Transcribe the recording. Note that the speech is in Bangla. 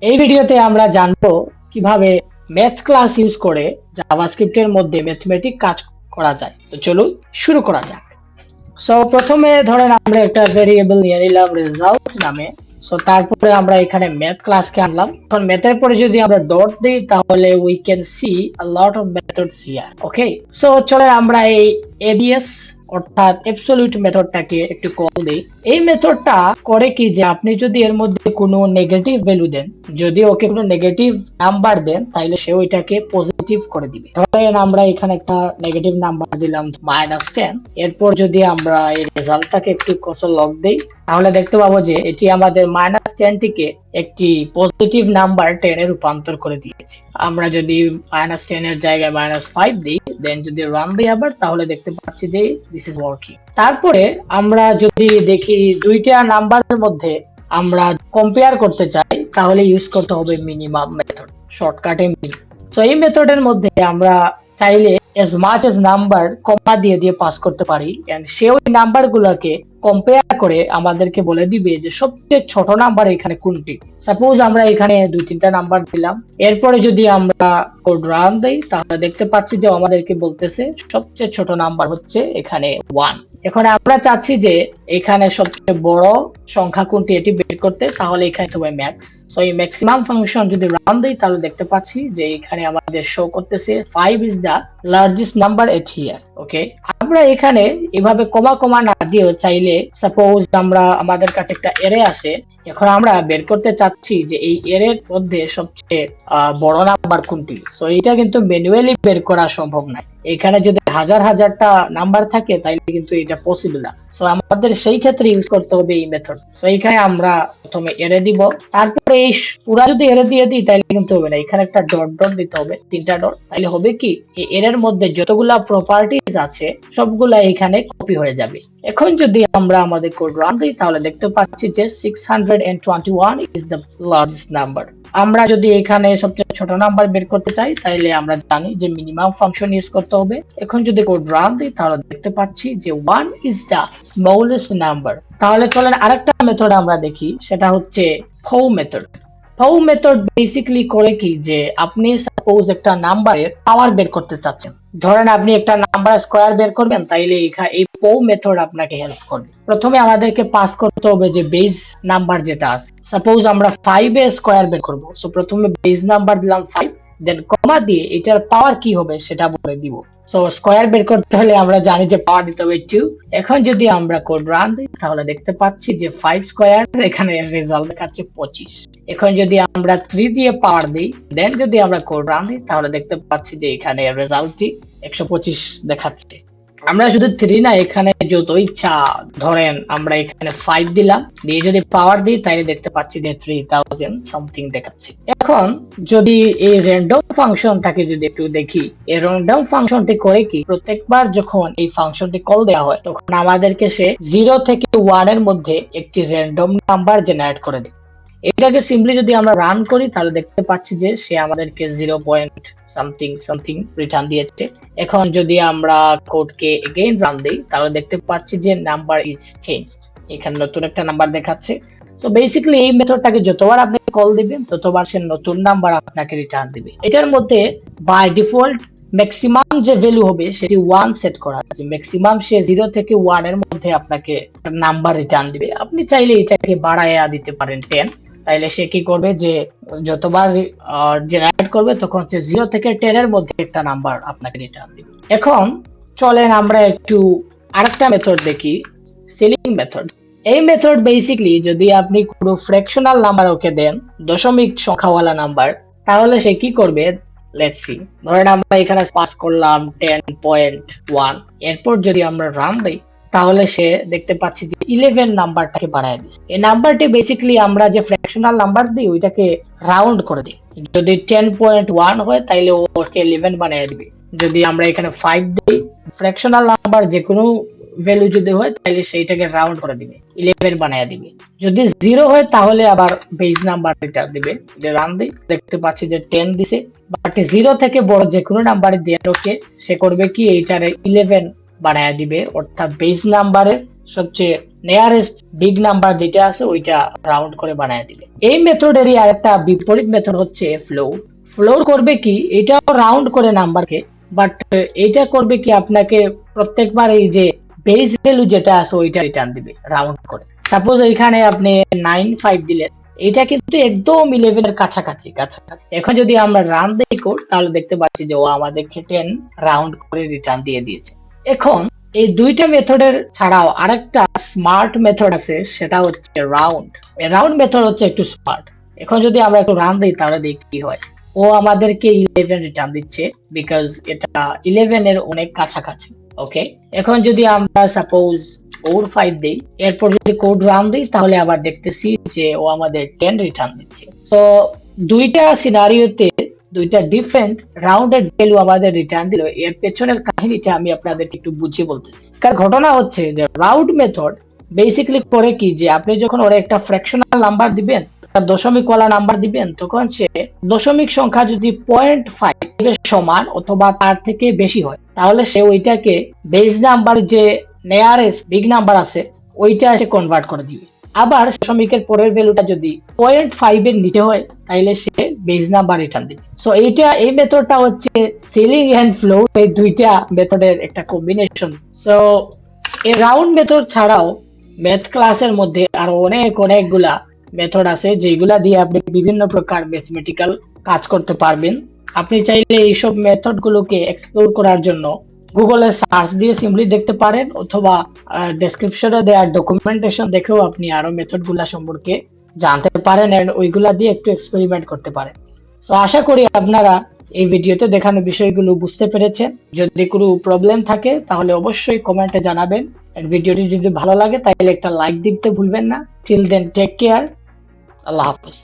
এই ভিডিওতে আমরা জানবো কিভাবে ম্যাথ ক্লাস ইউজ করে জাভাস্ক্রিপ্টের মধ্যে ম্যাথমেটিক কাজ করা যায়। তো চলুন শুরু করা যাক। সো প্রথমে ধরেন আমরা একটা ভেরিয়েবল নিয়ে নিলাম রেজাল্ট নামে। সো তারপরে আমরা এখানে ম্যাথ ক্লাসকে আনলাম। এখন ম্যাথের পরে যদি আমরা ডট দিই তাহলে we can see a lot of methods here. Okay, so চলে আমরা এই এবিএস অর্থাৎ অ্যাবসলিউট মেথডটাকে একটু কল দেই। এই মেথডটা করে কি যে আপনি যদি এর মধ্যে কোনো নেগেটিভ ভ্যালু দেন, যদি ওকে কোনো নেগেটিভ নাম্বার দেন তাহলে সে ওইটাকে পজিটিভ করে দিবে। ধরেন আমরা এখানে একটা নেগেটিভ নাম্বার দিলাম -10, এরপর যদি আমরা এই রেজাল্টটাকে একটু কনসোল লগ দেই তাহলে দেখতে পাবো যে এটি আমাদের -10 টিকে একটি পজিটিভ নাম্বার 10 এ রূপান্তর করে দিয়েছে। আমরা যদি -10 এর জায়গায় -5 দিই, দেন যদি রান দিই আবার, তাহলে দেখতে পাচ্ছি যে দিস ইজ ওয়ার্কিং। তারপরে আমরা যদি দেখি দুইটা নাম্বারের মধ্যে আমরা কম্পেয়ার করতে চাই তাহলে ইউজ করতে হবে মিনিমাম মেথড, শর্টকাটে মিনিমাম। সো এই মেথডের মধ্যে আমরা চাইলে as much as নাম্বার কমা দিয়ে দিয়ে পাস করতে পারি, এন্ড সে ওই নাম্বারগুলোকে কম্পেয়ার করে আমাদেরকে বলে দিবে যে সবচেয়ে ছোট নাম্বার এখানে কোনটি। সাপোজ আমরা এখানে 2-3টা নাম্বার দিলাম, এরপরে যদি আমরা কোড রান দেই তাহলে দেখতে পাচ্ছি যে আমাদেরকে বলতেছে সবচেয়ে ছোট নাম্বার হচ্ছে এখানে 1। এখন আমরা চাচ্ছি যে এখানে সবচেয়ে বড় সংখ্যা কোনটি এটি বের করতে, তাহলে এখানে হবে ম্যাক্স। সো এই ম্যাক্সিমাম ফাংশন যদি রান দেই তাহলে দেখতে পাচ্ছি যে এখানে আমাদের শো করতেছে 5 is the largest number at here. Okay, আমরা এখানে এভাবে কমা কমা না দিয়েও চাইলে, সাপোজ আমরা আমাদের কাছে একটা এরে আছে, এখন আমরা বের করতে চাচ্ছি যে এই এরের মধ্যে সবচেয়ে বড় নাম্বার কোনটি। সো এটা কিন্তু ম্যানুয়ালি বের করা সম্ভব নয়। এখানে যদি হাজার হাজারটা নাম্বার থাকে তাইলে কিন্তু এটা পসিবল না। সো আমাদের সেই ক্ষেত্রে ইউজ করতে হবে এই মেথড। সো এখানে আমরা প্রথমে এরে দিব, তারপরে এই পুরা যদি এরে দিয়ে দিই তাইলে কিন্তু হবে না, এখানে একটা ডট ডট দিতে হবে, 3টা ডট। তাইলে হবে কি, এই এরের মধ্যে যতগুলা প্রপার্টিজ আছে সবগুলা এখানে কপি হয়ে যাবে। এখন যদি আমরা আমাদের কোড রান দিই তাহলে দেখতে পাচ্ছি যে 621 ইজ দ্য লার্জেস্ট নাম্বার। আমরা যদি এখানে সবচেয়ে ছোট নাম্বার বের করতে চাই তাহলে আমরা জানি যে মিনিমাম ফাংশন ইউজ করতে হবে। এখন যদি কোড রান দিই তাহলে দেখতে পাচ্ছি যে 1 ইজ দ্য স্মলেস্ট নাম্বার। তাহলে চলেন আরেকটা মেথড আমরা দেখি, সেটা হচ্ছে ফো মেথড। ফো মেথড বেসিক্যালি করে কি যে আপনি সাপোজ একটা নাম্বারের পাওয়ার বের করতে চাচ্ছেন, ধরেন আপনি একটা নাম্বার স্কয়ার বের করবেন, তাইলে এই ফো মেথড আপনাকে হেল্প করবে। প্রথমে আমাদেরকে পাস করতে হবে যে বেস নাম্বার যেটা আছে, সাপোজ আমরা 5 এর স্কয়ার বের করব। সো প্রথমে বেস নাম্বার দিলাম 5, দেন কমা দিয়ে এটার পাওয়ার কি হবে সেটা বলে দিব। সো স্কয়ার বের করতে হলে আমরা জানি যে পাওয়ার দিতে হবে 2। এখন যদি আমরা কোড রান দিই তাহলে দেখতে পাচ্ছি যে 5 স্কয়ার, এখানে রেজাল্ট দেখাচ্ছে 25। এখন যদি আমরা 3 দিয়ে পাওয়ার দিই, দেন যদি আমরা কোড রান দিই তাহলে দেখতে পাচ্ছি যে এখানে রেজাল্টটি 125 দেখাচ্ছে। আমরা শুধু 3 না, এখানে যত ইচ্ছা, ধরেন আমরা এখানে 5 দিলাম, দিয়ে যদি পাওয়ার দিই তাহলে দেখতে পাচ্ছি যে 3000 সামথিং দেখাচ্ছে। এখন যদি এই র্যান্ডম ফাংশনটাকে যদি একটু দেখি, এই র্যান্ডম ফাংশনটি করে কি, প্রত্যেকবার যখন এই ফাংশনটি কল দেওয়া হয় তখন আমাদেরকে সে 0 থেকে 1 এর মধ্যে একটি র্যান্ডম নাম্বার জেনারেট করে দেয়। এটাকে সিম্পলি যদি আমরা রান করি তাহলে দেখতে পাচ্ছি যে সে আমাদেরকে 0 পয়েন্ট সামথিং সামথিং রিটার্ন দিয়েছে। এখন যদি আমরা কোডকে এগেইন রান দিই তাহলে দেখতে পাচ্ছি যে নাম্বার ইজ চেঞ্জড, এখানে নতুন একটা নাম্বার দেখাচ্ছে। সো বেসিক্যালি এই মেথডটাকে যতবার আপনি কল দিবেন ততবার সে নতুন নাম্বার আপনাকে রিটার্ন দিবে। এটার মধ্যে বাই ডিফল্ট ম্যাক্সিমাম যে ভ্যালু হবে সেটি 1 সেট করা আছে। ম্যাক্সিমাম সে 0 থেকে 1 এর মধ্যে আপনাকে নাম্বার রিটার্ন দিবে। আপনি চাইলে এটাকে বাড়ায়া দিতে পারেন 10, তাইলে সে কি করবে যে যতবার জেনারেট করবে তখন হচ্ছে 0 থেকে 10 এর মধ্যে একটা নাম্বার আপনাকে রিটার্ন দিবে। এখন চলেন আমরা একটু আরেকটা মেথড দেখি, সিলিং মেথড। এই মেথড বেসিক্যালি যদি আপনি কোনো ফ্র্যাকশনাল নাম্বার ওকে দেন, দশমিক সংখ্যাওয়ালা নাম্বার, তাহলে সে কি করবে, লেটস সি। ধরেন আমরা এখানে পাস করলাম 10.1, এরপর যদি আমরা রান দিই তাহলে সে দেখতে পাচ্ছি যে 11 নাম্বারটাকে বাড়ায় দিচ্ছে। এই নাম্বারটি বেসিক্যালি আমরা যে ফ্র্যাকশনাল নাম্বার দিই ওইটাকে রাউন্ড করে দিই। যদি 10.1 হয় তাইলে ওকে 11 বানিয়ে দিবে। যদি আমরা এখানে 5 দিই, ফ্র্যাকশনাল নাম্বার যে কোনো ভ্যালু যদি হয় তাহলে সেইটাকে রাউন্ড করে দিবে, 11 বানিয়ে দিবে। যদি 0 হয় তাহলে আবার বেস নাম্বার রিটার্ন দিবে। যে রান দিই দেখতে পাচ্ছি যে 10 দিছে, বাট 0 থেকে বড় যে কোনো নাম্বারে দিয়ে ওকে সে করবে কি এইটারে 11 বানায় দিবে, অর্থাৎ বেস নাম্বারের সবচেয়ে নিয়ারেস্ট বিগ নাম্বার যেটা আছে ওইটা রাউন্ড করে বানায় দিবে। এই মেথডেরই আরেকটা বিপরীত মেথড হচ্ছে ফ্লোর। ফ্লোর করবে কি, এটাও রাউন্ড করে নাম্বারকে, বাট এটা করবে কি আপনাকে প্রত্যেকবার এই যে বেস ভ্যালু যেটা আছে ওইটা রিটার্ন দিবে রাউন্ড করে। সাপোজ এখানে আপনি 9 5 দিলেন, এটা কিন্তু একদম 11 এর কাছাকাছি কাছাকাছি। এখন যদি আমরা রান দেই কোড, তাহলে দেখতে পাচ্ছি যে ও আমাদেরকে 10 রাউন্ড করে রিটার্ন দিয়ে দিয়েছে। এখন এই দুইটা মেথডের ছাড়াও আরেকটা স্মার্ট মেথড আছে, সেটা হচ্ছে রাউন্ড। এই রাউন্ড মেথড হচ্ছে একটু স্মার্ট। এখন যদি আমরা একটু রান দিই তাহলে দেখি কি হয়। ও আমাদেরকে 11 রিটার্ন দিচ্ছে, বিকজ এটা 11 এর অনেক কাছাকাছি। ওকে, এখন যদি আমরা সাপোজ 4 5 দেই, এরপর যদি কোড রান দিই, তাহলে আবার দেখতেছি যে ও আমাদের 10 রিটার্ন দিচ্ছে। তো দুইটা সিনারিওতে দুইটা ডিফারেন্ট রাউন্ডেড ভ্যালু আমাদের রিটার্ন দিল। এর পেছনের কাহিনীটা আমি আপনাদেরকে একটু বুঝিয়ে বলতেছি। কারণ ঘটনা হচ্ছে যে রাউন্ড মেথড বেসিক্যালি করে কি, যে আপনি যখন ওরা একটা ফ্র্যাকশনাল নাম্বার দিবেন, দশমিক ওয়ালা নাম্বার দিবেন, তখন সে দশমিক সংখ্যা যদি 0.5 এর সমান অথবা তার থেকে বেশি হয়, তাহলে সে ওইটাকে বেস নাম্বার যে নিয়ারেস্ট বিগ নাম্বার আছে ওইটা এসে কনভার্ট করে দিবে। আবার দশমিকের পরের ভ্যালুটা যদি 0.5 এর নিচে হয়, তাহলে সে বেস নাম্বার রিটার্ন দিবে। সো এই মেথডটা হচ্ছে সিলিং এন্ড ফ্লোর, এই দুইটা মেথডের একটা কম্বিনেশন। সো এই রাউন্ড মেথড ছাড়াও ম্যাথ ক্লাসের মধ্যে আরো অনেকগুলা মেথড আছে, যেগুলা দিয়ে আপনি বিভিন্ন প্রকার ম্যাথমেটিক্যাল কাজ করতে পারবেন। আপনি চাইলে এইসব মেথড গুলোকে এক্সপ্লোর করার জন্য গুগলে সার্চ দিয়ে সিম্পলি দেখতে পারেন, অথবা ডেসক্রিপশনে দেওয়া ডকুমেন্টেশন দেখেও আপনি আরো মেথড গুলা সম্পর্কে জানতে পারেন এন্ড ওইগুলা দিয়ে একটু এক্সপেরিমেন্ট করতে পারেন। তো আশা করি আপনারা এই ভিডিওতে দেখানো বিষয়গুলো বুঝতে পেরেছেন। যদি কোনো প্রবলেম থাকে তাহলে অবশ্যই কমেন্টে জানাবেন। ভিডিওটি যদি ভালো লাগে তাহলে একটা লাইক দিতে ভুলবেন না। টিল দেন টেক কেয়ার, আল্লাহ হাফেজ।